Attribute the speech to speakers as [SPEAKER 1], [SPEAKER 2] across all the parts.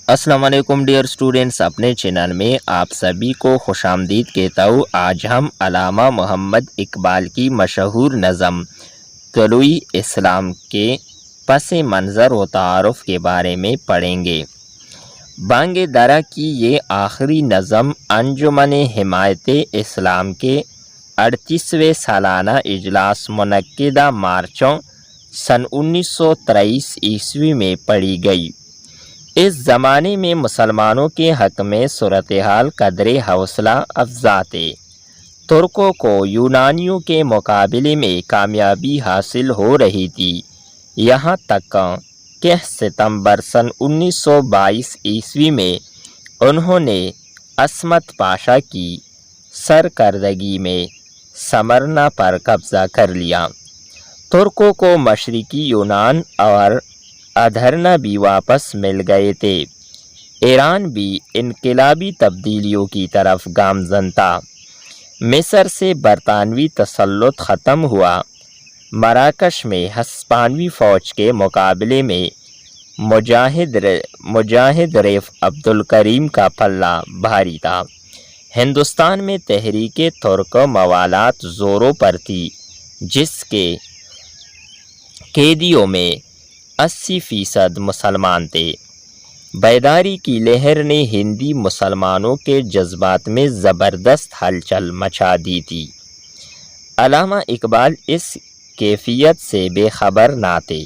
[SPEAKER 1] अस्सलाम वालेकुम dear students, अपने चैनल में आप सभी को खुशामदीद कहता हूँ। आज हम अल्लामा मोहम्मद इकबाल की मशहूर नज़म तलुई इस्लाम के पस मंज़र व तारुफ़ के बारे में पढ़ेंगे। बांगे दरा की ये आखिरी नज़म अंजुमन हिमायत इस्लाम के 38वें सालाना इजलास मुनक्किदा मार्चों सन 1923 ईस्वी में पढ़ी गई। इस ज़माने में मुसलमानों के हक़ में सूरत हाल कदरे हौसला अफ़ज़ा थे। तुर्कों को यूनानियों के मुकाबले में कामयाबी हासिल हो रही थी। यहाँ तक कि सितंबर सन 1922 ईस्वी में उन्होंने असमत पाशा की सरकर्दगी में समरना पर कब्ज़ा कर लिया। तुर्कों को मशरिकी यूनान और अधरना भी वापस मिल गए थे। ईरान भी इनकलाबी तब्दीलियों की तरफ गामज़न था। मिस्र से बरतानवी तसल्लुत ख़त्म हुआ। मराकश में हस्पानवी फ़ौज के मुकाबले में मुजाहिद रैफ अब्दुल करीम का पल्ला भारी था। हिंदुस्तान में तहरीक तुर्क मवालात ज़ोरों पर थी, जिसके कैदियों में 80% मुसलमान थे। बैदारी की लहर ने हिंदी मुसलमानों के जज्बात में ज़बरदस्त हलचल मचा दी थी। अल्लामा इकबाल इस कैफियत से बेखबर ना थे।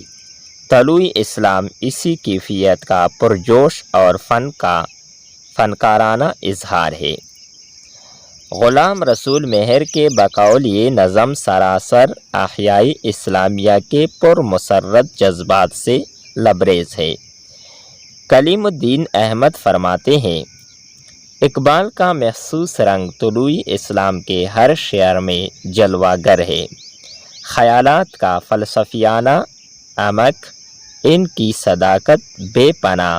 [SPEAKER 1] तलुई इस्लाम इसी कैफियत का पुरजोश और फ़नकाराना इजहार है। ग़ुलाम रसूल मेहर के बकौल ये नज़म सरासर अहयाई इस्लामिया के पुरमसरत जज्बात से लबरेज़ है। कलीमुद्दीन अहमद फरमाते हैं, इकबाल का महसूस रंग तुलुई इस्लाम के हर शेर में जलवागर है। ख़यालात का फ़लसफ़ियाना अमक, इनकी सदाकत बेपना,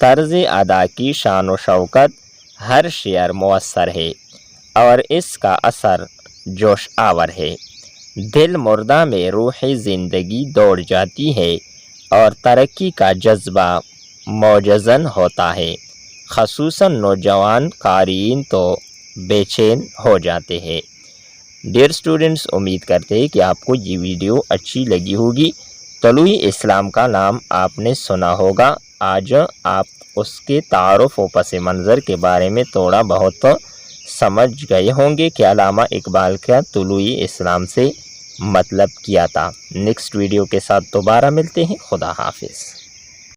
[SPEAKER 1] तर्ज़ अदा की शान व शौकत हर शेर मुअस्सर है और इसका असर जोश आवर है। दिल मुर्दा में रूह ज़िंदगी दौड़ जाती है और तरक्की का जज्बा मौजज़न होता है। ख़ुसूसन नौजवान क़ारीन तो बेचैन हो जाते हैं। डियर स्टूडेंट्स, उम्मीद करते हैं कि आपको ये वीडियो अच्छी लगी होगी। तलुई इस्लाम का नाम आपने सुना होगा। आज आप उसके तारुफ़ व पस मंज़र के बारे में थोड़ा बहुत समझ गए होंगे कि अल्लामा इकबाल का तुलुई इस्लाम से मतलब किया था। नेक्स्ट वीडियो के साथ दोबारा मिलते हैं। खुदा हाफिज़।